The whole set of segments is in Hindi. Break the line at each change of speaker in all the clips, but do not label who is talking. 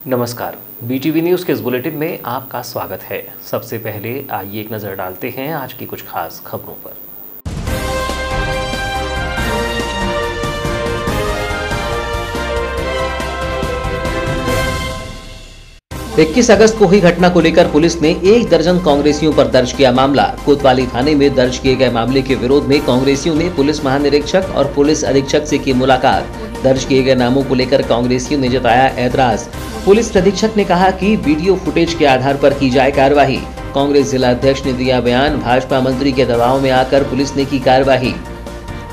नमस्कार, BTV न्यूज़ के इस बुलेटिन में आपका स्वागत है। सबसे पहले आइए एक नज़र डालते हैं आज की कुछ खास खबरों पर। 21 अगस्त को हुई घटना को लेकर पुलिस ने 1 दर्जन कांग्रेसियों पर दर्ज किया मामला। कोतवाली थाने में दर्ज किए गए मामले के विरोध में कांग्रेसियों ने पुलिस महानिरीक्षक और पुलिस अधीक्षक से की मुलाकात। दर्ज किए गए नामों को लेकर कांग्रेसियों ने जताया ऐतराज। पुलिस अधीक्षक ने कहा कि वीडियो फुटेज के आधार पर की जाए कार्रवाई। कांग्रेस जिला अध्यक्ष ने दिया बयान, भाजपा मंत्री के दबाव में आकर पुलिस ने की कार्रवाई।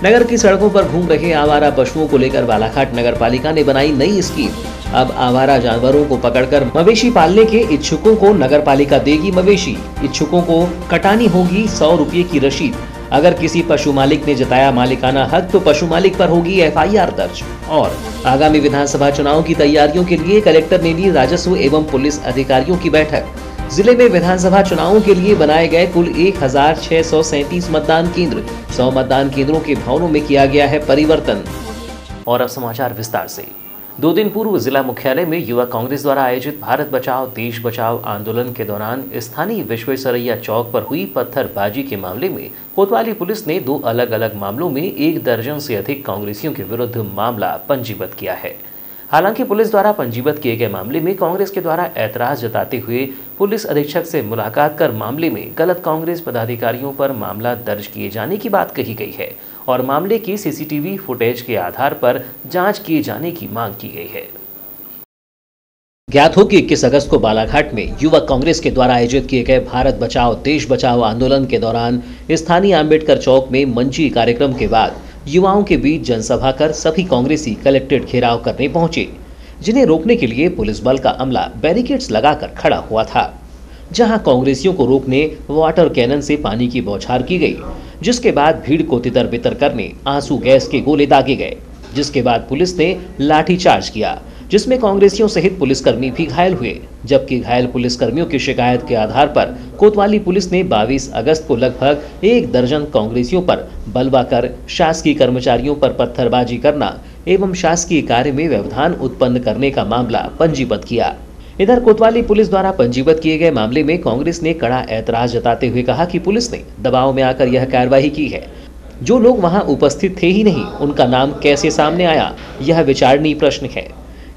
नगर की सड़कों पर घूम रहे आवारा पशुओं को लेकर बालाघाट नगर पालिका ने बनाई नई स्कीम। अब आवारा जानवरों को पकड़कर मवेशी पालने के इच्छुकों को नगर पालिका देगी मवेशी। इच्छुकों को कटानी होगी 100 रुपये की रशीद। अगर किसी पशु मालिक ने जताया मालिकाना हक तो पशु मालिक पर होगी FIR दर्ज। और आगामी विधानसभा चुनाव की तैयारियों के लिए कलेक्टर ने ली राजस्व एवं पुलिस अधिकारियों की बैठक। जिले में विधानसभा चुनावों के लिए बनाए गए कुल 1637 मतदान केंद्र, 100 मतदान केंद्रों के भवनों में किया गया है परिवर्तन। और अब समाचार विस्तार से। 2 दिन पूर्व जिला मुख्यालय में युवा कांग्रेस द्वारा आयोजित भारत बचाओ देश बचाओ आंदोलन के दौरान स्थानीय विश्वेश्वरैया चौक पर हुई पत्थरबाजी के मामले में कोतवाली पुलिस ने 2 अलग अलग मामलों में 1 दर्जन से अधिक कांग्रेसियों के विरुद्ध मामला पंजीबद्ध किया है। हालांकि पुलिस द्वारा पंजीबद्ध किए गए मामले में कांग्रेस के द्वारा ऐतराज जताते हुए पुलिस अधीक्षक से मुलाकात कर मामले में गलत कांग्रेस पदाधिकारियों पर मामला दर्ज किए जाने की बात कही गई है और मामले की CCTV फुटेज के आधार पर जांच किए जाने की मांग की गई है। ज्ञात हो कि 21 अगस्त को बालाघाट में युवा कांग्रेस के द्वारा आयोजित किए गए भारत बचाओ देश बचाओ आंदोलन के दौरान स्थानीय अम्बेडकर चौक में मंची कार्यक्रम के बाद युवाओं के बीच जनसभा कर सभी कांग्रेसी कलेक्ट्रेट घेराव करने पहुंचे, जिन्हें रोकने के लिए पुलिस बल का अमला बैरिकेड्स लगाकर खड़ा हुआ था। जहां कांग्रेसियों को रोकने वाटर कैनन से पानी की बौछार की गई, जिसके बाद भीड़ को तितर बितर करने आंसू गैस के गोले दागे गए, जिसके बाद पुलिस ने लाठीचार्ज किया, जिसमें कांग्रेसियों सहित पुलिसकर्मी भी घायल हुए। जबकि घायल पुलिसकर्मियों की शिकायत के आधार पर कोतवाली पुलिस ने 22 अगस्त को लगभग 1 दर्जन कांग्रेसियों पर बलवा कर शासकीय कर्मचारियों पर पत्थरबाजी करना एवं शासकीय कार्य में व्यवधान उत्पन्न करने का मामला पंजीबद्ध किया। इधर कोतवाली पुलिस द्वारा पंजीबद्ध किए गए मामले में कांग्रेस ने कड़ा ऐतराज जताते हुए कहा कि पुलिस ने दबाव में आकर यह कार्रवाई की है। जो लोग वहां उपस्थित थे ही नहीं, उनका नाम कैसे सामने आया, यह विचारणीय प्रश्न है।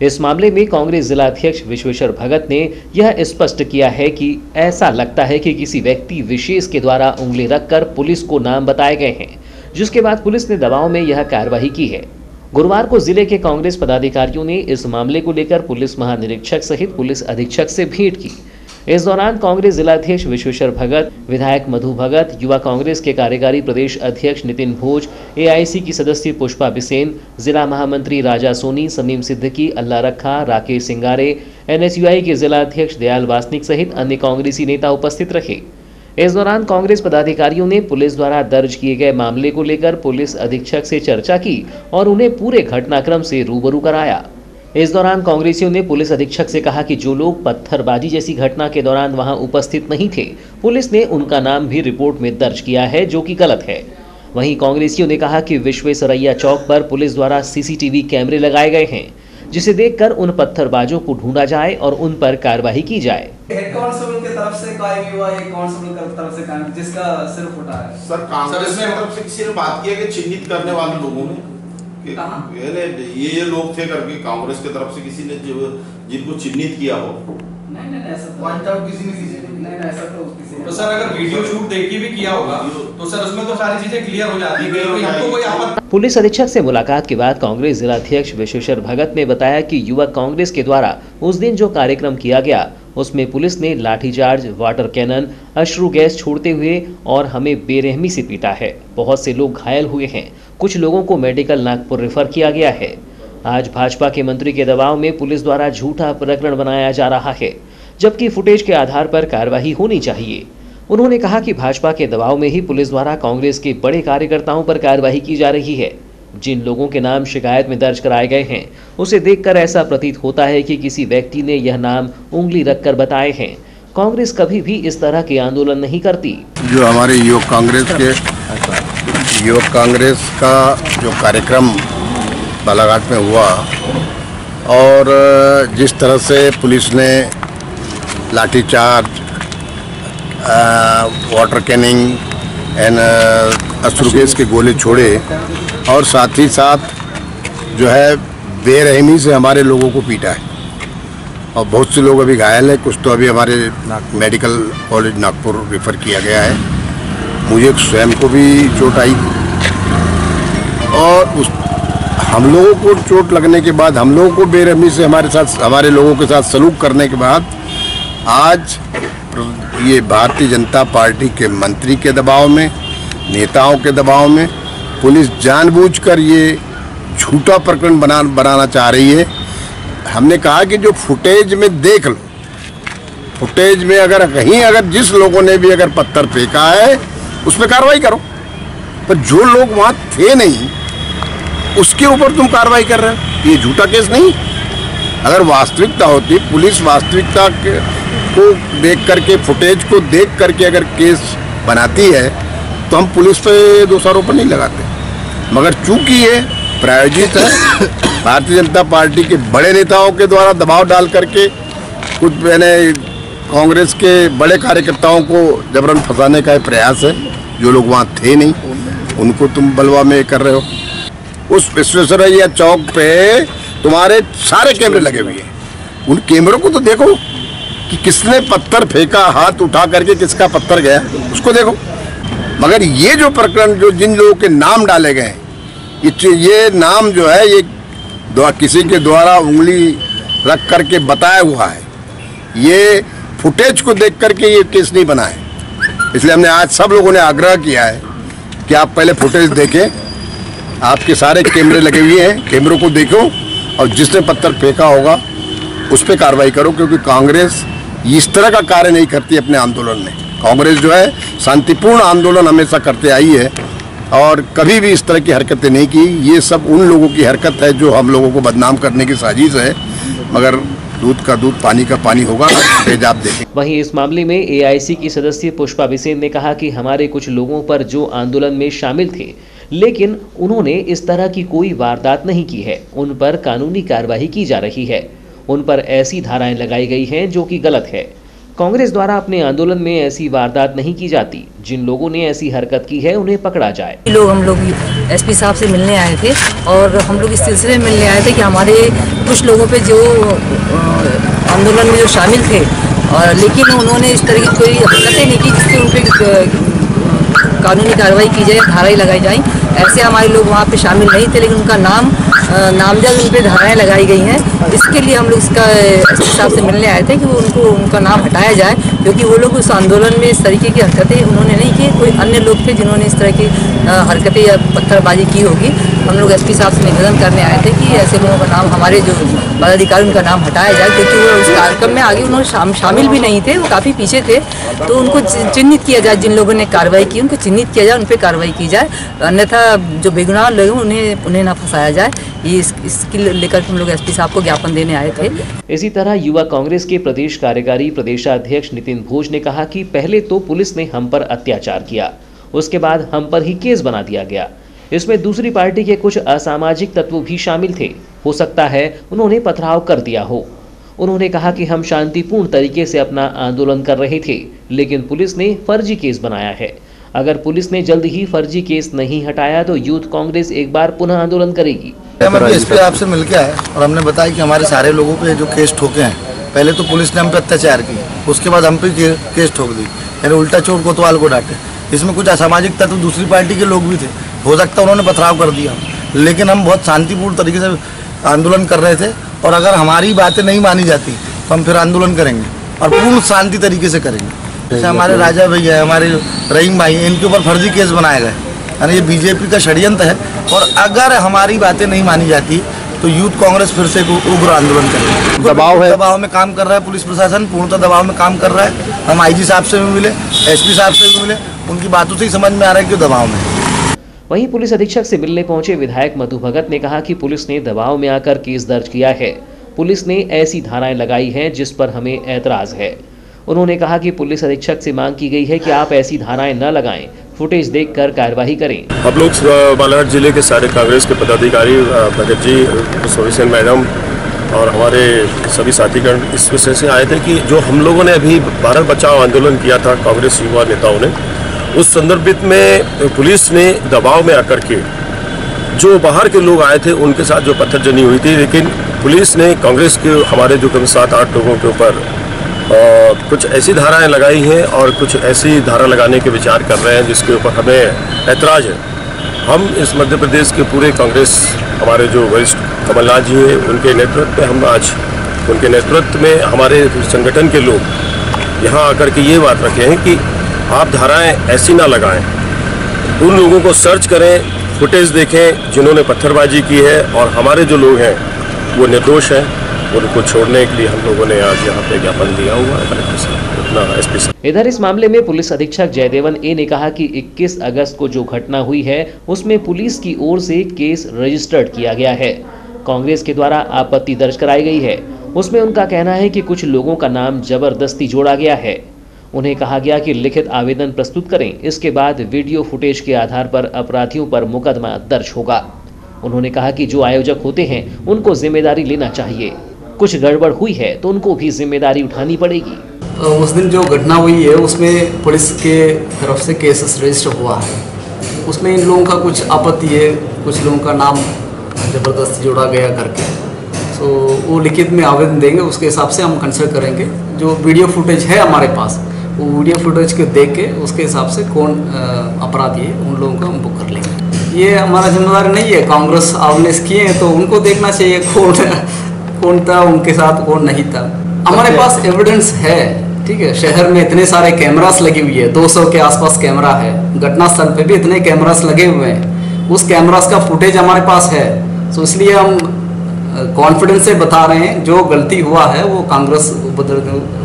इस मामले में कांग्रेस जिला अध्यक्ष विश्वेश्वर भगत ने यह स्पष्ट किया है कि ऐसा लगता है कि किसी व्यक्ति विशेष के द्वारा उंगली रखकर पुलिस को नाम बताए गए हैं, जिसके बाद पुलिस ने दबाव में यह कार्रवाई की है। गुरुवार को जिले के कांग्रेस पदाधिकारियों ने इस मामले को लेकर पुलिस महानिरीक्षक सहित पुलिस अधीक्षक से भेंट की। इस दौरान कांग्रेस जिलाध्यक्ष विश्वेश्वर भगत, विधायक मधु भगत, युवा कांग्रेस के कार्यकारी प्रदेश अध्यक्ष नितिन भोज, AIC की सदस्य पुष्पा बिसेन, जिला महामंत्री राजा सोनी, समीम सिद्दीकी, अल्लाह रखा, राकेश सिंगारे, NSUI के जिला अध्यक्ष दयाल वासनिक सहित अन्य कांग्रेसी नेता उपस्थित रहे। इस दौरान कांग्रेस पदाधिकारियों ने पुलिस द्वारा दर्ज किए गए मामले को लेकर पुलिस अधीक्षक से चर्चा की और उन्हें पूरे घटनाक्रम से रूबरू कराया। इस दौरान कांग्रेसियों ने पुलिस अधीक्षक से कहा कि जो लोग पत्थरबाजी जैसी घटना के दौरान वहां उपस्थित नहीं थे, पुलिस ने उनका नाम भी रिपोर्ट में दर्ज किया है, जो कि गलत है। वहीं कांग्रेसियों ने कहा कि विश्वेश्वरैया चौक पर पुलिस द्वारा CCTV कैमरे लगाए गए हैं, जिसे देखकर उन पत्थरबाजों को ढूंढा जाए और उन पर कार्रवाई की जाए।
हेड कांस्टेबल की तरफ से कोई भी हुआ, एक कांस्टेबल की तरफ से जिसका सिर फुटा है।
सर कांग्रेस की तरफ से किसी ने बात किया कि चिन्हित करने वाले लोगों ने ये लोग थे करके कांग्रेस की तरफ से किसी ने जिनको चिन्हित किया हो?
नहीं ऐसा पॉइंट आउट किसी ने ऐसा तो
सर अगर वीडियो शूट देख के भी किया होगा तो सर उसमें तो सारी चीजें क्लियर हो जाती है। हमको कोई आपत्ति।
पुलिस अधीक्षक से मुलाकात के बाद कांग्रेस जिलाध्यक्ष विश्वेश्वर भगत ने बताया कि युवा कांग्रेस के द्वारा उस दिन जो कार्यक्रम किया गया, उसमें पुलिस ने लाठीचार्ज, वाटर कैनन, अश्रु गैस छोड़ते हुए और हमें बेरहमी से पीटा है। बहुत से लोग घायल हुए हैं, कुछ लोगों को मेडिकल नागपुर रेफर किया गया है। आज भाजपा के मंत्री के दबाव में पुलिस द्वारा झूठा प्रकरण बनाया जा रहा है, जबकि फुटेज के आधार पर कार्रवाई होनी चाहिए। उन्होंने कहा कि भाजपा के दबाव में ही पुलिस द्वारा कांग्रेस के बड़े कार्यकर्ताओं पर कार्रवाई की जा रही है। जिन लोगों के नाम शिकायत में दर्ज कराए गए हैं, उसे देखकर ऐसा प्रतीत होता है कि किसी व्यक्ति ने यह नाम उंगली रखकर बताए हैं। कांग्रेस कभी भी इस तरह के आंदोलन नहीं करती।
जो हमारे युवक कांग्रेस का जो कार्यक्रम बालाघाट में हुआ
और जिस तरह से पुलिस ने लाठीचार्ज, वाटर कैनिंग एंड अश्रु गैस के गोले छोड़े और साथ ही साथ जो है बेरहमी से हमारे लोगों को पीटा है और बहुत से लोग अभी घायल हैं। कुछ तो अभी हमारे मेडिकल कॉलेज नागपुर रेफर किया गया है। मुझे स्वयं को भी चोट आई और हम लोगों को चोट लगने के बाद, हम लोगों को बेरहमी से हमारे लोगों के साथ सलूक करने के बाद आज ये भारतीय जनता पार्टी के मंत्री के दबाव में, नेताओं के दबाव में पुलिस जानबूझकर ये झूठा प्रकरण बनाना चाह रही है। हमने कहा कि जो फुटेज में देख लो, फुटेज में अगर जिस लोगों ने भी अगर पत्थर फेंका है उस पर कार्रवाई करो, पर जो लोग वहाँ थे नहीं उसके ऊपर तुम कार्रवाई कर रहे हो। ये झूठा केस नहीं। अगर वास्तविकता होती, पुलिस वास्तविकता को देख करके, फुटेज को देख करके अगर केस बनाती है तो हम पुलिस पे दोषारोपण नहीं लगाते। मगर चूंकि ये प्रायोजित है, भारतीय जनता पार्टी के बड़े नेताओं के द्वारा दबाव डाल करके कुछ मैंने कांग्रेस के बड़े कार्यकर्ताओं को जबरन फंसाने का प्रयास है। जो लोग वहाँ थे नहीं उनको तुम बलवा में कर रहे हो। उस विश्वेश्वरैया चौक पे तुम्हारे सारे कैमरे लगे हुए हैं, उन कैमरों को तो देखो कि किसने पत्थर फेंका, हाथ उठा करके किसका पत्थर गया उसको देखो। मगर ये जो प्रकरण, जो जिन लोगों के नाम डाले गए, ये नाम जो है ये किसी के द्वारा उंगली रख करके बताया हुआ है। ये फुटेज को देख करके ये केस नहीं बना है। इसलिए हमने आज सब लोगों ने आग्रह किया है कि आप पहले फुटेज देखें, आपके सारे कैमरे लगे हुए हैं, कैमरों को देखो और जिसने पत्थर फेंका होगा उस पर कार्रवाई करो। क्योंकि कांग्रेस इस तरह का कार्य नहीं करती अपने आंदोलन में। कांग्रेस जो है शांतिपूर्ण आंदोलन हमेशा करते आई है और कभी भी इस तरह की हरकतें नहीं की। ये सब उन लोगों की हरकत है जो हम लोगों को बदनाम करने की साजिश है। मगर दूध का दूध, पानी का पानी होगा। आप देखें।
वहीं इस मामले में एआईसी की सदस्य पुष्पा बिसेन ने कहा कि हमारे कुछ लोगों पर जो आंदोलन में शामिल थे लेकिन उन्होंने इस तरह की कोई वारदात नहीं की है, उन पर कानूनी कार्रवाई की जा रही है। उन पर ऐसी धाराएं लगाई गई हैं जो कि गलत है। कांग्रेस द्वारा अपने आंदोलन में ऐसी वारदात नहीं की जाती। जिन लोगों ने ऐसी हरकत की है उन्हें पकड़ा जाए।
हम लोग एसपी साहब से मिलने आए थे और हम लोग इस सिलसिले में मिलने आए थे कि हमारे कुछ लोगों पे जो आंदोलन में जो शामिल थे और लेकिन उन्होंने इस तरह की कोई हरकतें नहीं की जिससे उन पर कानूनी कार्रवाई की जाए, धाराएं लगाई जाएं। ऐसे हमारे लोग वहाँ पे शामिल नहीं थे, लेकिन उनका नामजद उन पर धाराएं लगाई गई हैं। इसके लिए हम लोग इसका एसपी साहब से मिलने आए थे कि उनका नाम हटाया जाए, क्योंकि वो लोग उस आंदोलन में इस तरीके की हरकतें उन्होंने नहीं की। कोई अन्य लोग थे जिन्होंने इस तरह की हरकतें या पत्थरबाजी की होगी। हम लोग एसपी साहब से निवेदन करने आए थे कि ऐसे लोगों का नाम, हमारे जो पदाधिकारी उनका नाम हटाया जाए, क्योंकि वो उस कार्यक्रम में आगे उन्होंने शामिल भी नहीं थे, वो काफ़ी पीछे थे। तो उनको चिन्हित किया जाए, जिन लोगों ने कार्रवाई की उनको चिन्हित किया जाए, उन पर कार्रवाई की जाए, अन्यथा जो बेगुनाह लोग उन्हें ना फंसाया जाए। ये इसके लेकर हम लोग एसपी साहब को ज्ञापन देने आए थे।
इसी तरह युवा कांग्रेस के प्रदेश कार्यकारी प्रदेशाध्यक्ष नितिन भोज ने कहा कि पहले तो पुलिस ने हम पर अत्याचार किया, उसके बाद हम पर ही केस बना दिया गया। इसमें दूसरी पार्टी के कुछ असामाजिक तत्व भी शामिल थे। हो सकता है उन्होंने पथराव कर दिया हो। उन्होंने कहा कि हम शांतिपूर्ण तरीके से अपना आंदोलन कर रहे थे, लेकिन पुलिस ने फर्जी केस बनाया है। अगर पुलिस ने जल्द ही फर्जी केस नहीं हटाया तो यूथ कांग्रेस एक बार पुनः आंदोलन करेगी।
हम एसपी आपसे मिल के आए और हमने बताया कि हमारे सारे लोगों पे जो केस ठोके हैं, पहले तो पुलिस ने हम पे अत्याचार की, उसके बाद हम पे केस ठोक दी, यानी उल्टा चोर कोतवाल को डांटे। इसमें कुछ असामाजिक तत्व दूसरी पार्टी के लोग भी थे, हो सकता है उन्होंने पथराव कर दिया, लेकिन हम बहुत शांतिपूर्ण तरीके से आंदोलन कर रहे थे। और अगर हमारी बातें नहीं मानी जाती तो हम फिर आंदोलन करेंगे और पूर्ण शांति तरीके से करेंगे। जैसे हमारे राजा भैया है, हमारे रहीम भाई, इनके ऊपर फर्जी केस बनाए गए, यानी ये बीजेपी का षड्यंत्र है। और अगर हमारी बातें नहीं मानी जाती तो यूथ कांग्रेस फिर से उग्र आंदोलन करेगी। दबाव में काम कर रहा है पुलिस प्रशासन, पूर्णतः दबाव में काम कर रहा है। हम आईजी साहब से भी मिले, एसपी साहब से भी मिले, उनकी बातों से ही समझ में आ रहा है कि दबाव में।
वहीं पुलिस अधीक्षक से मिलने पहुंचे विधायक मधु भगत ने कहा कि पुलिस ने दबाव में आकर केस दर्ज किया है। पुलिस ने ऐसी धाराएं लगाई हैं जिस पर हमें ऐतराज है। उन्होंने कहा कि पुलिस अधीक्षक से मांग की गई है कि आप ऐसी धाराएं न लगाएं, फुटेज देखकर कार्यवाही करें।
हम लोग बालाघाट जिले के सारे कांग्रेस के पदाधिकारी, भगत जी, सोविसेन मैडम और हमारे सभी साथीगण इस विषय से आए थे कि जो हम लोगों ने अभी भारत बचाओ आंदोलन किया था कांग्रेस युवा नेताओं ने, उस संदर्भित में पुलिस ने दबाव में आकर के जो बाहर के लोग आए थे उनके साथ जो पत्थरजनी हुई थी, लेकिन पुलिस ने कांग्रेस के हमारे जो करीब 7-8 लोगों के ऊपर कुछ ऐसी धाराएं लगाई हैं और कुछ ऐसी धारा लगाने के विचार कर रहे हैं जिसके ऊपर हमें ऐतराज़ है। हम इस मध्य प्रदेश के पूरे कांग्रेस, हमारे जो वरिष्ठ कमलनाथ जी हैं उनके नेतृत्व में, हम आज उनके नेतृत्व में हमारे संगठन के लोग यहाँ आकर के ये बात रखे हैं कि आप धाराएं ऐसी ना लगाएं, उन लोगों को सर्च करें, फुटेज देखें जिन्होंने पत्थरबाजी की है, और हमारे जो लोग हैं वो निर्दोष हैं, उनको छोड़ने के लिए हम लोगों ने आज यहाँ पे ज्ञापन दिया हुआ है कलेक्टर साहब, अपना एसपी साहब।
इधर इस मामले में पुलिस अधीक्षक जयदेवन ए ने कहा कि 21 अगस्त को जो घटना हुई है उसमें पुलिस की ओर से केस रजिस्टर्ड किया गया है। कांग्रेस के द्वारा आपत्ति दर्ज कराई गई है। उसमें उनका कहना है कि कुछ लोगों का नाम जबरदस्ती जोड़ा गया है। उन्हें कहा गया कि लिखित आवेदन प्रस्तुत करें, इसके बाद वीडियो फुटेज के आधार पर अपराधियों पर मुकदमा दर्ज होगा। उन्होंने कहा कि जो आयोजक होते हैं उनको जिम्मेदारी लेना चाहिए। कुछ गड़बड़ हुई है तो उनको भी जिम्मेदारी उठानी पड़ेगी।
उस दिन जो घटना हुई है उसमें पुलिस के तरफ से केसेस रजिस्टर हुआ है। उसमें इन लोगों का कुछ आपत्ति है, कुछ लोगों का नाम ज़बरदस्ती जोड़ा गया करके, तो वो लिखित में आवेदन देंगे, उसके हिसाब से हम कंसिडर करेंगे। जो वीडियो फुटेज है हमारे पास, वो वीडियो फुटेज को देख के उसके हिसाब से कौन अपराधी है उन लोगों को हम बुक कर लेंगे। ये हमारा जिम्मेदारी नहीं है, कांग्रेस ऑर्गेनाइज किए हैं तो उनको देखना चाहिए कौन था उनके साथ, कौन नहीं था। हमारे पास एविडेंस है, ठीक है। शहर में इतने सारे कैमरास लगी हुई है, 200 के आसपास कैमरा है, घटनास्थल पे भी इतने कैमरास लगे हुए हैं, उस कैमरास का फुटेज हमारे पास है। तो इसलिए हम कॉन्फिडेंस से बता रहे हैं जो गलती हुआ है वो कांग्रेस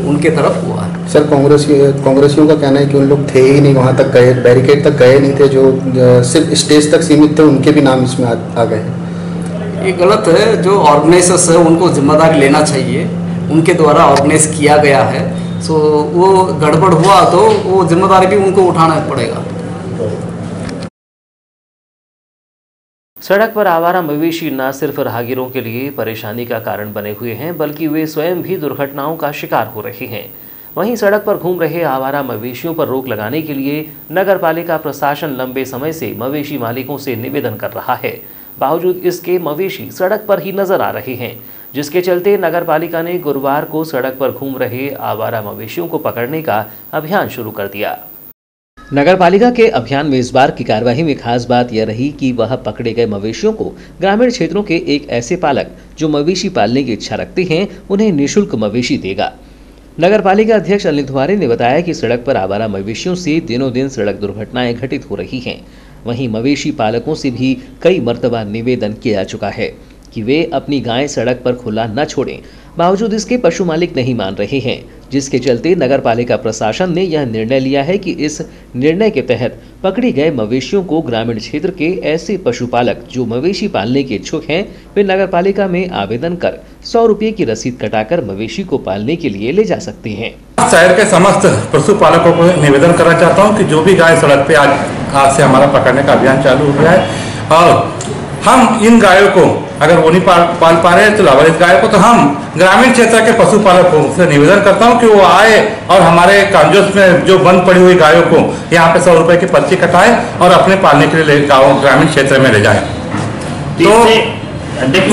उनके तरफ हुआ है।
सर, कांग्रेसियों का कहना है कि उन लोग थे ही नहीं, वहाँ तक गए, बैरिकेड तक गए नहीं थे, जो सिर्फ स्टेज तक सीमित थे, उनके भी नाम इसमें आ गए।
ये गलत है। जो ऑर्गेनाइजर्स है उनको जिम्मेदारी लेना चाहिए, उनके द्वारा ऑर्गेनाइज किया गया है, सो वो गड़बड़ हुआ तो वो जिम्मेदारी भी उनको उठाना पड़ेगा।
सड़क पर आवारा मवेशी न सिर्फ राहगीरों के लिए परेशानी का कारण बने हुए हैं, बल्कि वे स्वयं भी दुर्घटनाओं का शिकार हो रहे हैं। वहीं सड़क पर घूम रहे आवारा मवेशियों पर रोक लगाने के लिए नगरपालिका प्रशासन लंबे समय से मवेशी मालिकों से निवेदन कर रहा है। बावजूद इसके मवेशी सड़क पर ही नजर आ रहे हैं, जिसके चलते नगरपालिका ने गुरुवार को सड़क पर घूम रहे आवारा मवेशियों को पकड़ने का अभियान शुरू कर दिया। नगरपालिका के अभियान में इस बार की कार्यवाही में खास बात यह रही कि वह पकड़े गए मवेशियों को ग्रामीण क्षेत्रों के एक ऐसे पालक जो मवेशी पालने की इच्छा रखते हैं उन्हें निःशुल्क मवेशी देगा। नगरपालिका अध्यक्ष अनिल धुमारे ने बताया कि सड़क पर आवारा मवेशियों से दिनों दिन सड़क दुर्घटनाएं घटित हो रही हैं। वहीं मवेशी पालकों से भी कई मर्तबा निवेदन किया जा चुका है कि वे अपनी गायें सड़क पर खुला न छोड़ें। बावजूद इसके पशु मालिक नहीं मान रहे हैं, जिसके चलते नगरपालिका प्रशासन ने यह निर्णय लिया है कि इस निर्णय के तहत पकड़े गए मवेशियों को ग्रामीण क्षेत्र के ऐसे पशुपालक जो मवेशी पालने के इच्छुक हैं, वे नगरपालिका में आवेदन कर 100 रुपये की रसीद कटाकर मवेशी को पालने के लिए ले जा सकते हैं।
शहर के समस्त पशुपालकों को निवेदन करना चाहता हूँ कि जो भी गाय सड़क पे आज से हमारा पकड़ने का अभियान चालू हो गया है, और हम इन गायों को अगर वो नहीं पाल पा रहे हैं तो लावारिस गायों को, तो हम ग्रामीण क्षेत्र के पशुपालकों से निवेदन करता हूं कि वो आए और हमारे कांजोस में जो बंद पड़ी हुई गायों को यहाँ पे 100 रुपए की पर्ची कटाए और अपने पालने के लिए ग्रामीण क्षेत्र में ले जाए। तो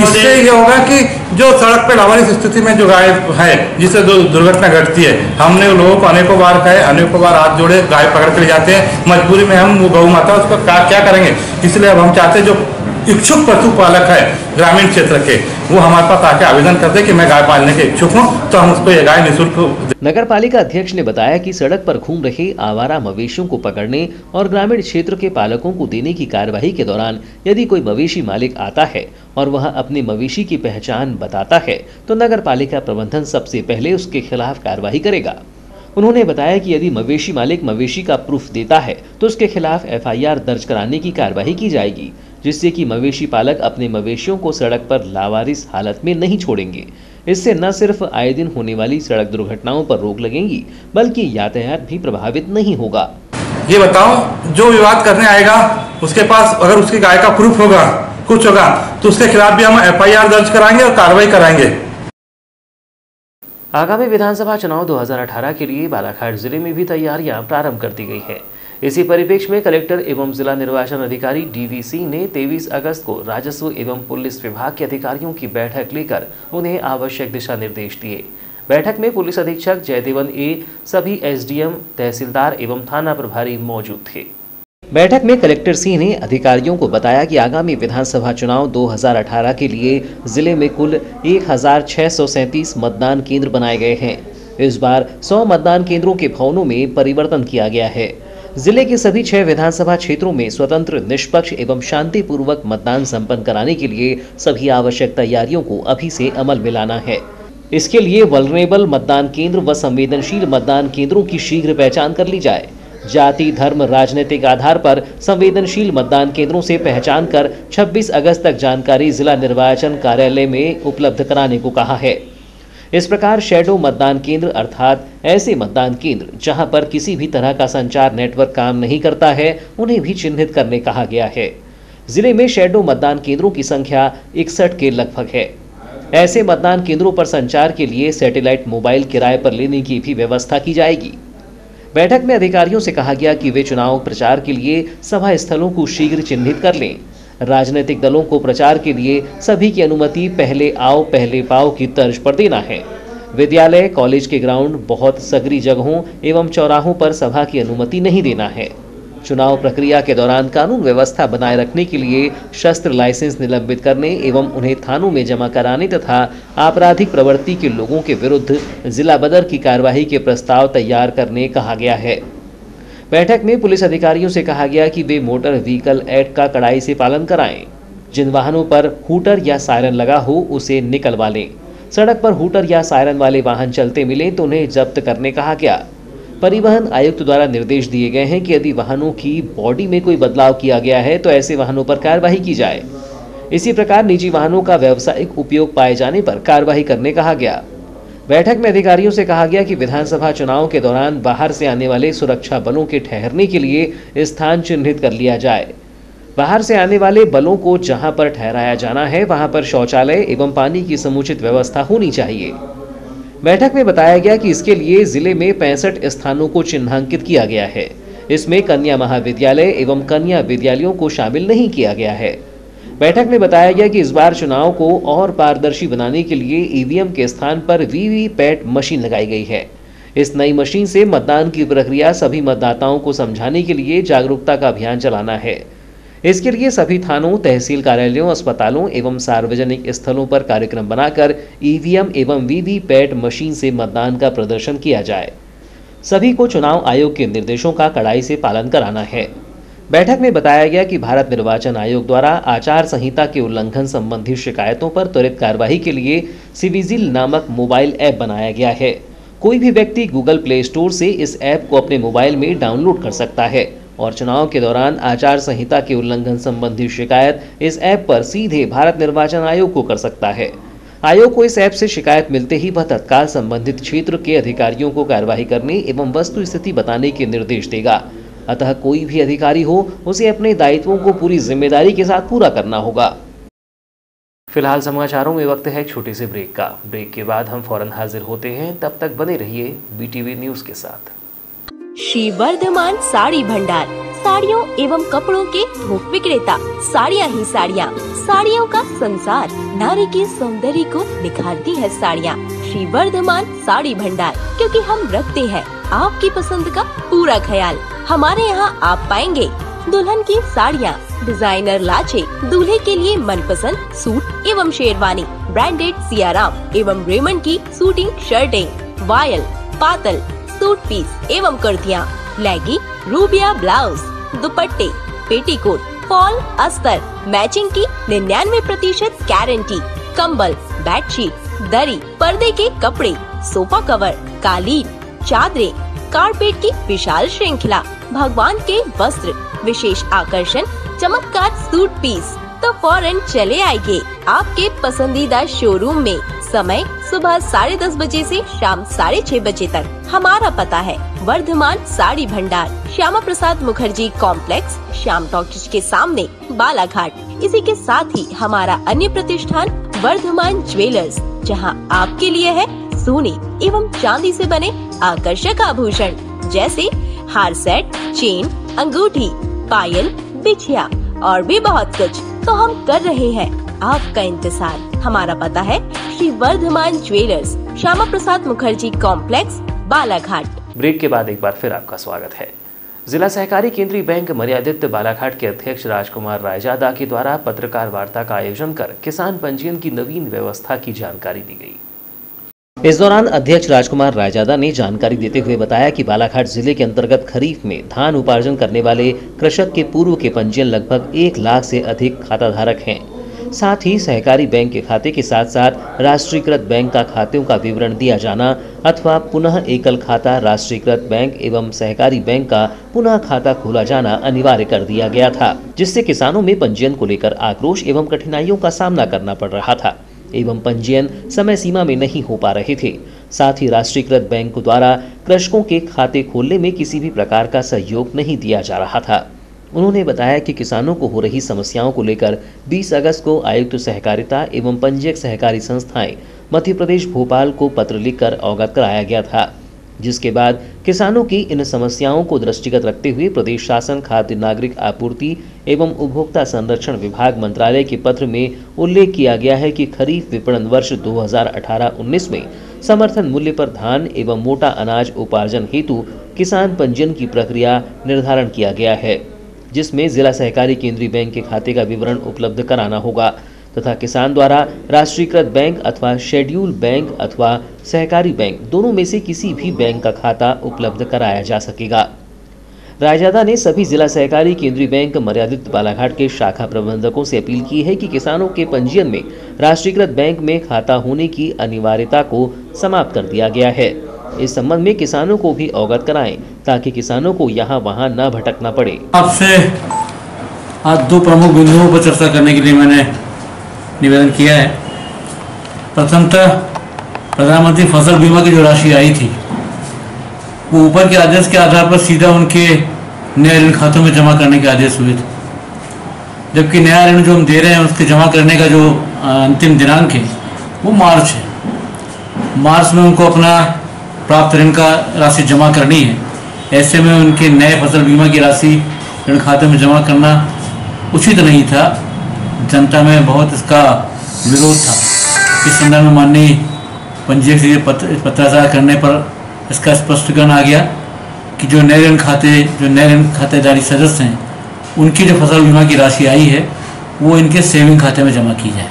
इससे ये होगा कि जो सड़क पे लावारिस स्थिति में जो गाय है जिससे दुर्घटना घटती है, हमने लोगों को अनेकों बार कहे, अनेकों बार हाथ जोड़े, गाय पकड़ के ले जाते हैं, मजबूरी में हम वो गौ माता उसको क्या करेंगे। इसलिए अब हम चाहते हैं जो इच्छुक पशुपालक है ग्रामीण क्षेत्र के, वो हमारे पास आके आवेदन करते कि मैं गाय पालने के इच्छुक हूँ, तो हम उसको ये गाय निःशुल्क।
नगरपालिका अध्यक्ष ने बताया कि सड़क पर घूम रहे आवारा मवेशियों को पकड़ने और ग्रामीण क्षेत्र के पालकों को देने की कार्यवाही के दौरान यदि कोई मवेशी मालिक आता है और वह अपने मवेशी की पहचान बताता है तो नगरपालिका प्रबंधन सबसे पहले उसके खिलाफ कार्यवाही करेगा। उन्होंने बताया कि यदि मवेशी मालिक मवेशी का प्रूफ देता है तो उसके खिलाफ FIR दर्ज कराने की कार्यवाही की जाएगी, जिससे कि मवेशी पालक अपने मवेशियों को सड़क पर लावारिस हालत में नहीं छोड़ेंगे। इससे न सिर्फ आए दिन होने वाली सड़क दुर्घटनाओं पर रोक लगेगी, बल्कि यातायात भी प्रभावित नहीं होगा।
ये बताओ, जो विवाद करने आएगा उसके पास अगर उसकी गाय का प्रूफ होगा, कुछ होगा तो उसके खिलाफ भी हम FIR दर्ज कराएंगे और कार्रवाई कराएंगे।
आगामी विधानसभा चुनाव 2018 के लिए बालाघाट जिले में भी तैयारियां प्रारंभ कर दी गई है। इसी परिप्रेक्ष्य में कलेक्टर एवं जिला निर्वाचन अधिकारी DVC ने 23 अगस्त को राजस्व एवं पुलिस विभाग के अधिकारियों की बैठक लेकर उन्हें आवश्यक दिशा निर्देश दिए। बैठक में पुलिस अधीक्षक जयदेवन A, सभी SDM, तहसीलदार एवं थाना प्रभारी मौजूद थे। बैठक में कलेक्टर सिंह ने अधिकारियों को बताया कि आगामी विधानसभा चुनाव 2018 के लिए जिले में कुल 1637 मतदान केंद्र बनाए गए हैं। इस बार 100 मतदान केंद्रों के भवनों में परिवर्तन किया गया है। जिले के सभी 6 विधानसभा क्षेत्रों में स्वतंत्र, निष्पक्ष एवं शांतिपूर्वक मतदान संपन्न कराने के लिए सभी आवश्यक तैयारियों को अभी से अमल में लाना है। इसके लिए वल्नरेबल मतदान केंद्र व संवेदनशील मतदान केंद्रों की शीघ्र पहचान कर ली जाए। जाति, धर्म, राजनीतिक आधार पर संवेदनशील मतदान केंद्रों से पहचान कर 26 अगस्त तक जानकारी जिला निर्वाचन कार्यालय में उपलब्ध कराने को कहा है। इस प्रकार शैडो मतदान केंद्र अर्थात ऐसे मतदान केंद्र जहां पर किसी भी तरह का संचार नेटवर्क काम नहीं करता है, उन्हें भी चिन्हित करने कहा गया है। जिले में शैडो मतदान केंद्रों की संख्या 61 के लगभग है। ऐसे मतदान केंद्रों पर संचार के लिए सैटेलाइट मोबाइल किराए पर लेने की भी व्यवस्था की जाएगी। बैठक में अधिकारियों से कहा गया कि वे चुनाव प्रचार के लिए सभा स्थलों को शीघ्र चिन्हित कर लें। राजनीतिक दलों को प्रचार के लिए सभी की अनुमति पहले आओ पहले पाओ की तर्ज पर देना है। विद्यालय, कॉलेज के ग्राउंड, बहुत सगरी जगहों एवं चौराहों पर सभा की अनुमति नहीं देना है। चुनाव प्रक्रिया के दौरान कानून व्यवस्था बनाए रखने के लिए शस्त्र लाइसेंस निलंबित करने एवं उन्हें थानों में जमा कराने तथा आपराधिक प्रवृत्ति के लोगों के विरुद्ध जिला बदर की कार्यवाही के प्रस्ताव तैयार करने कहा गया है। बैठक में पुलिस अधिकारियों से कहा गया कि वे मोटर व्हीकल एक्ट का कड़ाई से पालन कराएं। जिन वाहनों पर हूटर या सायरन लगा हो उसे निकलवा लें। सड़क पर हूटर या सायरन वाले वाहन चलते मिले तो उन्हें जब्त करने कहा गया। परिवहन आयुक्त द्वारा निर्देश दिए गए हैं कि यदि वाहनों की बॉडी में कोई बदलाव किया गया है तो ऐसे वाहनों पर कार्रवाई की जाए। इसी प्रकार निजी वाहनों का व्यावसायिक उपयोग पाए जाने पर कार्रवाई करने कहा गया। बैठक में अधिकारियों से कहा गया कि विधानसभा चुनाव के दौरान बाहर से आने वाले सुरक्षा बलों के ठहरने के लिए स्थान चिन्हित कर लिया जाए। बाहर से आने वाले बलों को जहां पर ठहराया जाना है वहां पर शौचालय एवं पानी की समुचित व्यवस्था होनी चाहिए। बैठक में बताया गया कि इसके लिए जिले में 65 स्थानों को चिन्हांकित किया गया है। इसमें कन्या महाविद्यालय एवं कन्या विद्यालयों को शामिल नहीं किया गया है। बैठक में बताया गया कि इस बार चुनाव को और पारदर्शी बनाने के लिए ईवीएम के स्थान पर वीवीपैट मशीन लगाई गई है। इस नई मशीन से मतदान की प्रक्रिया सभी मतदाताओं को समझाने के लिए जागरूकता का अभियान चलाना है। इसके लिए सभी थानों, तहसील कार्यालयों, अस्पतालों एवं सार्वजनिक स्थलों पर कार्यक्रम बनाकर ईवीएम एवं वीवीपैट मशीन से मतदान का प्रदर्शन किया जाए। सभी को चुनाव आयोग के निर्देशों का कड़ाई से पालन कराना है। बैठक में बताया गया कि भारत निर्वाचन आयोग द्वारा आचार संहिता के उल्लंघन संबंधी शिकायतों पर त्वरित कार्यवाही के लिए सिविजिल नामक मोबाइल ऐप बनाया गया है। कोई भी व्यक्ति गूगल प्ले स्टोर से इस ऐप को अपने मोबाइल में डाउनलोड कर सकता है और चुनाव के दौरान आचार संहिता के उल्लंघन संबंधी शिकायत इस ऐप पर सीधे भारत निर्वाचन आयोग को कर सकता है। आयोग को इस ऐप से शिकायत मिलते ही वह तत्काल संबंधित क्षेत्र के अधिकारियों को कार्यवाही करने एवं वस्तु स्थिति बताने के निर्देश देगा। अतः कोई भी अधिकारी हो उसे अपने दायित्वों को पूरी जिम्मेदारी के साथ पूरा करना होगा। फिलहाल समाचारों में वक्त है एक छोटे से ब्रेक का। ब्रेक के बाद हम फौरन हाजिर होते हैं, तब तक बने रहिए BTV न्यूज के साथ।
श्री वर्धमान साड़ी भंडार, साड़ियों एवं कपड़ों के थोक विक्रेता। साड़ियाँ ही साड़ियाँ, साड़ियों का संसार, नारी के सौंदर्य को निखारती है साड़ियाँ। श्री वर्धमान साड़ी भंडार, क्योंकि हम रखते हैं आपकी पसंद का पूरा ख्याल। हमारे यहाँ आप पाएंगे दुल्हन की साड़ियाँ, डिजाइनर लाचे, दूल्हे के लिए मनपसंद सूट एवं शेरवानी, ब्रांडेड सियाराम एवं रेमंड की सूटिंग शर्टें, वायल, पातल, सूट पीस एवं कुर्तियाँ, लेगी, रूबिया ब्लाउज, दुपट्टे, पेटीकोट, फॉल, अस्तर, मैचिंग की 99% गारंटी, कंबल, बेडशीट, दरी, पर्दे के कपड़े, सोफा कवर, कालीन, चादरें, कारपेट की विशाल श्रृंखला, भगवान के वस्त्र, विशेष आकर्षण, चमत्कार सूट पीस। तो फौरन चले आइए आपके पसंदीदा शोरूम में। समय सुबह 10:30 बजे से शाम 6:30 बजे तक। हमारा पता है वर्धमान साड़ी भंडार, श्यामा प्रसाद मुखर्जी कॉम्प्लेक्स, श्याम टॉकीज के सामने, बालाघाट। इसी के साथ ही हमारा अन्य प्रतिष्ठान वर्धमान ज्वेलर्स, जहां आपके लिए है सोने एवं चांदी से बने आकर्षक आभूषण जैसे हार सेट, चेन, अंगूठी, पायल, बिछिया और भी बहुत कुछ। तो हम कर रहे हैं आपका इंतजार। हमारा पता है Shri Varthaman jewellers, Shyama Prasad Mukherjee complex, Balaghat.
Break के बाद एक बार फिर आपका स्वागत है। जिला सहकारी केंद्रीय बैंक मर्यादित बालाघाट के अध्यक्ष राजकुमार रायजादा के द्वारा पत्रकार वार्ता का आयोजन कर किसान पंजीयन की नवीन व्यवस्था की जानकारी दी गई। इस दौरान अध्यक्ष राजकुमार रायजादा ने जानकारी देते हुए बताया कि बालाघाट जिले के अंतर्गत खरीफ में धान उपार्जन करने वाले कृषक के पूर्व के पंजीयन लगभग 1 लाख से अधिक खाताधारक हैं। साथ ही सहकारी बैंक के खाते के साथ साथ राष्ट्रीयकृत बैंक का खातों का विवरण दिया जाना अथवा पुनः एकल खाता राष्ट्रीयकृत बैंक एवं सहकारी बैंक का पुनः खाता खोला जाना अनिवार्य कर दिया गया था, जिससे किसानों में पंजीयन को लेकर आक्रोश एवं कठिनाइयों का सामना करना पड़ रहा था एवं पंजीयन समय सीमा में नहीं हो पा रहे थे। साथ ही राष्ट्रीयकृत बैंक द्वारा कृषकों के खाते खोलने में किसी भी प्रकार का सहयोग नहीं दिया जा रहा था। उन्होंने बताया कि किसानों को हो रही समस्याओं को लेकर 20 अगस्त को आयुक्त सहकारिता एवं पंजीयक सहकारी संस्थाएं मध्य प्रदेश भोपाल को पत्र लिखकर अवगत कराया गया था, जिसके बाद किसानों की इन समस्याओं को दृष्टिगत रखते हुए प्रदेश शासन खाद्य नागरिक आपूर्ति एवं उपभोक्ता संरक्षण विभाग मंत्रालय के पत्र में उल्लेख किया गया है कि खरीफ विपणन वर्ष 2018-19 में समर्थन मूल्य पर धान एवं मोटा अनाज उपार्जन हेतु किसान पंजीयन की प्रक्रिया निर्धारण किया गया है, जिसमें जिला सहकारी केंद्रीय बैंक के खाते का विवरण उपलब्ध कराना होगा तथा किसान द्वारा राष्ट्रीयकृत बैंक अथवा शेड्यूल बैंक अथवा सहकारी बैंक दोनों में से किसी भी बैंक का खाता उपलब्ध कराया जा सकेगा। रायजादा ने सभी जिला सहकारी केंद्रीय बैंक मर्यादित बालाघाट के शाखा प्रबंधकों से अपील की है कि किसानों के पंजीयन में राष्ट्रीयकृत बैंक में खाता होने की अनिवार्यता को समाप्त कर दिया गया है। इस संबंध में किसानों को भी अवगत कराएं ताकि किसानों को यहाँ वहाँ न भटकना पड़े।
आपसे आज 2 प्रमुख बिंदुओं पर चर्चा करने के लिए मैंने निवेदन किया है। प्रथमतः प्रधानमंत्री फसल बीमा की जो राशि आई थी वो ऊपर के आदेश के आधार पर सीधा उनके नए ऋण खातों में जमा करने के आदेश हुए थे, जबकि नया ऋण जो हम दे रहे हैं उसके जमा करने का जो अंतिम दिनांक है वो मार्च है। मार्च में उनको अपना प्राप्त ऋण का राशि जमा करनी है। ऐसे में उनके नए फसल बीमा की राशि ऋण खाते में जमा करना उचित नहीं था। जनता में बहुत इसका विरोध था। इस संदर्भ में माननीय पंजीयक से पत्राचार करने पर इसका स्पष्टीकरण आ गया कि जो नए ऋण खातेदारी सदस्य हैं उनकी जो फसल बीमा की राशि आई है वो इनके सेविंग खाते में जमा की जाए।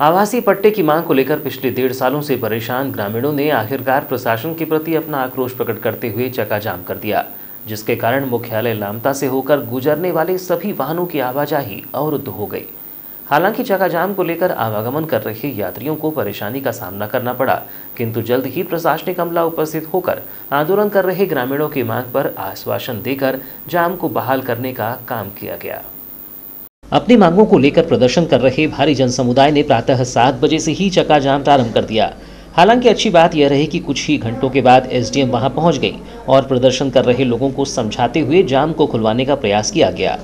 आवासीय पट्टे की मांग को लेकर पिछले 1.5 सालों से परेशान ग्रामीणों ने आखिरकार प्रशासन के प्रति अपना आक्रोश प्रकट करते हुए चक्काजाम कर दिया, जिसके कारण मुख्यालय लामता से होकर गुजरने वाले सभी वाहनों की आवाजाही अवरुद्ध हो गई। हालांकि चक्काजाम को लेकर आवागमन कर रहे यात्रियों को परेशानी का सामना करना पड़ा, किंतु जल्द ही प्रशासनिक अमला उपस्थित होकर आंदोलन कर रहे ग्रामीणों की मांग पर आश्वासन देकर जाम को बहाल करने का काम किया गया। अपनी मांगों को लेकर प्रदर्शन कर रहे भारी जनसमुदाय ने प्रातः 7 बजे से ही चक्काजाम प्रारंभ कर दिया। हालांकि अच्छी बात यह रही कि कुछ ही घंटों के बाद एसडीएम वहां पहुंच गई और प्रदर्शन कर रहे लोगों को समझाते हुए जाम को खुलवाने का प्रयास किया गया।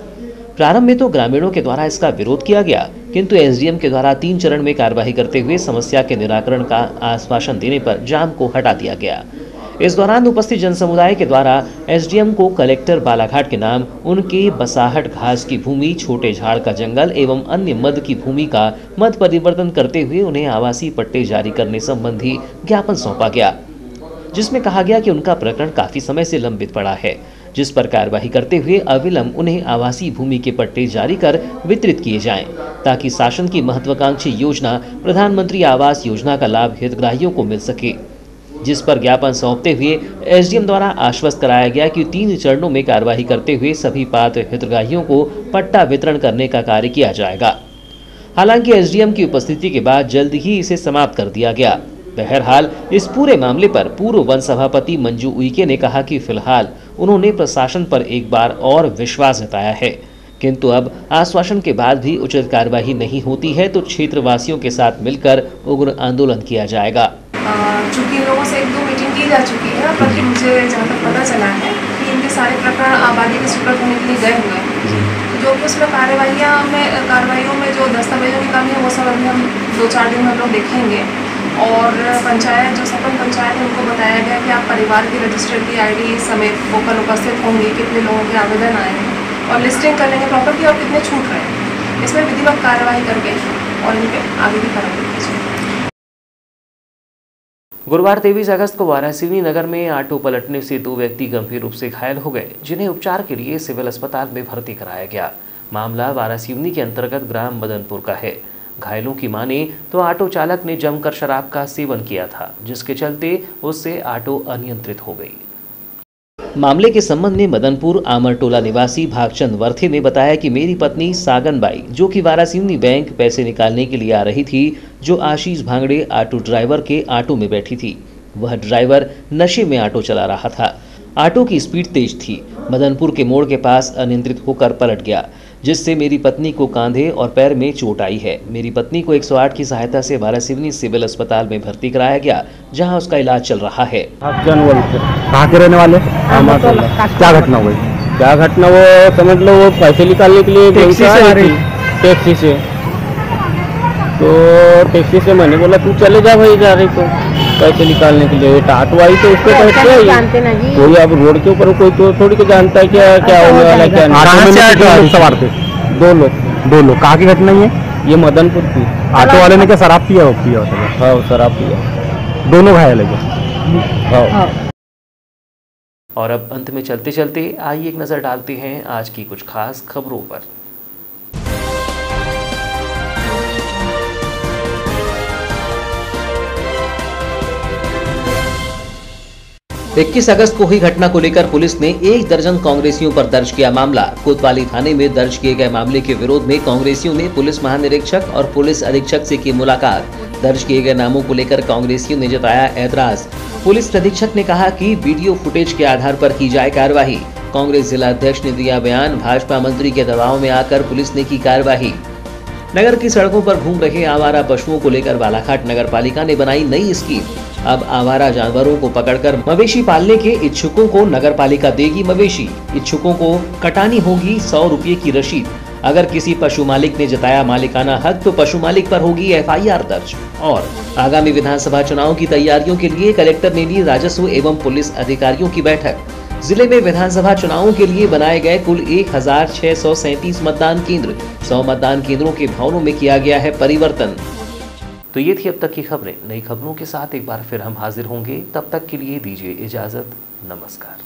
प्रारंभ में तो ग्रामीणों के द्वारा इसका विरोध किया गया, किंतु एसडीएम के द्वारा 3 चरण में कार्यवाही करते हुए समस्या के निराकरण का आश्वासन देने पर जाम को हटा दिया गया। इस दौरान उपस्थित जनसमुदाय के द्वारा एसडीएम को कलेक्टर बालाघाट के नाम उनके बसाहट घास की भूमि, छोटे झाड़ का जंगल एवं अन्य मद की भूमि का मत परिवर्तन करते हुए उन्हें आवासीय पट्टे जारी करने संबंधी ज्ञापन सौंपा गया, जिसमें कहा गया कि उनका प्रकरण काफी समय से लंबित पड़ा है, जिस पर कार्यवाही करते हुए अविलंब उन्हें आवासीय भूमि के पट्टे जारी कर वितरित किए जाएं, ताकि शासन की महत्वाकांक्षी योजना प्रधानमंत्री आवास योजना का लाभ हितग्राहियों को मिल सके। जिस पर ज्ञापन सौंपते हुए एसडीएम द्वारा आश्वस्त कराया गया कि 3 चरणों में कार्यवाही करते हुए सभी पात्र हितग्राहियों को पट्टा वितरण करने का कार्य किया जाएगा। हालांकि एसडीएम की उपस्थिति के बाद जल्द ही इसे समाप्त कर दिया गया। बहरहाल इस पूरे मामले पर पूर्व वन सभापति मंजू उइके ने कहा कि फिलहाल उन्होंने प्रशासन पर एक बार और विश्वास जताया है, किंतु अब आश्वासन के बाद भी उचित कार्यवाही नहीं होती है तो क्षेत्रवासियों के साथ मिलकर उग्र आंदोलन किया जाएगा।
चूँकि लोगों से 1-2 मीटिंग की जा चुकी है, बाकी मुझे जहाँ तक पता चला है कि इनके सारे प्रकरण आबादी के सुपुर्द होने के लिए गए हुए हैं। जो जो भी उसमें कार्रवाइयों में जो दस्तावेजों की कमी है वो सब अभी हम 2-4 दिन में हम लोग देखेंगे। और पंचायत जो सरपंच पंचायत है उनको बताया गया कि आप परिवार की रजिस्टर्ड की ID समेत वो कल उपस्थित होंगे, कितने लोगों के आवेदन आए हैं और लिस्टिंग कर लेंगे प्रॉपर्टी और कितने छूट रहे हैं। इसमें विधिवत कार्रवाई करके और इन पर आगे भी कार्रवाई की जाए।
गुरुवार 23 अगस्त को वारासिवनी नगर में ऑटो पलटने से 2 व्यक्ति गंभीर रूप से घायल हो गए, जिन्हें उपचार के लिए सिविल अस्पताल में भर्ती कराया गया। मामला वारासिवनी के अंतर्गत ग्राम मदनपुर का है। घायलों की माने तो ऑटो चालक ने जमकर शराब का सेवन किया था, जिसके चलते उससे ऑटो अनियंत्रित हो गई। मामले के संबंध में मदनपुर आमरटोला निवासी भागचंद वर्थी ने बताया कि मेरी पत्नी सागनबाई, जो कि वारासिवनी बैंक पैसे निकालने के लिए आ रही थी, जो आशीष भांगड़े ऑटो ड्राइवर के ऑटो में बैठी थी। वह ड्राइवर नशे में ऑटो चला रहा था। ऑटो की स्पीड तेज थी। मदनपुर के मोड़ के पास अनियंत्रित होकर पलट गया, जिससे मेरी पत्नी को कंधे और पैर में चोट आई है। मेरी पत्नी को 108 की सहायता से वारासिवनी सिविल अस्पताल में भर्ती कराया गया, जहां उसका इलाज चल रहा है।
कहाँ के रहने वाले? क्या घटना हुई? क्या घटना, वो समझ लो वो पैसे निकालने के लिए टैक्सी से आ रही थी। टैक्सी से तो टैक्सी से मैंने बोला तू चले जा भाई, जा रही तो पैसे निकालने के लिए। ऑटो आई तो उसको कहते कोई अब रोड के ऊपर कोई तो थोड़ी को जानता है क्या क्या होने वाला है क्या नहीं। सवार थे 2 लोग। कहाँ की घटना है ये? मदनपुर की। ऑटो वाले ने क्या शराब पिया होता? हाँ शराब पिया। दोनों घायल है। हाँ।
और अब अंत में चलते चलते आइए एक नजर डालते हैं आज की कुछ खास खबरों पर। 21 अगस्त को हुई घटना को लेकर पुलिस ने 1 दर्जन कांग्रेसियों पर दर्ज किया मामला। कोतवाली थाने में दर्ज किए गए मामले के विरोध में कांग्रेसियों ने पुलिस महानिरीक्षक और पुलिस अधीक्षक से की मुलाकात। दर्ज किए गए नामों को लेकर कांग्रेसियों ने जताया ऐतराज। पुलिस अधीक्षक ने कहा कि वीडियो फुटेज के आधार पर की जाए कार्रवाई। कांग्रेस जिला अध्यक्ष ने दिया बयान, भाजपा मंत्री के दबाव में आकर पुलिस ने की कार्रवाई। नगर की सड़कों पर घूम रहे आवारा पशुओं को लेकर बालाघाट नगर पालिका ने बनाई नई स्कीम। अब आवारा जानवरों को पकड़कर मवेशी पालने के इच्छुकों को नगर पालिका देगी मवेशी। इच्छुकों को कटानी होगी 100 रुपये की रशीद। अगर किसी पशु मालिक ने जताया मालिकाना हक तो पशु मालिक पर होगी FIR दर्ज। और आगामी विधानसभा चुनाव की तैयारियों के लिए कलेक्टर ने ली राजस्व एवं पुलिस अधिकारियों की बैठक। जिले में विधानसभा चुनावों के लिए बनाए गए कुल 1637 मतदान केंद्र, 100 मतदान केंद्रों के भवनों में किया गया है परिवर्तन। तो ये थी अब तक की खबरें। नई खबरों के साथ एक बार फिर हम हाजिर होंगे। तब तक के लिए दीजिए इजाजत। नमस्कार।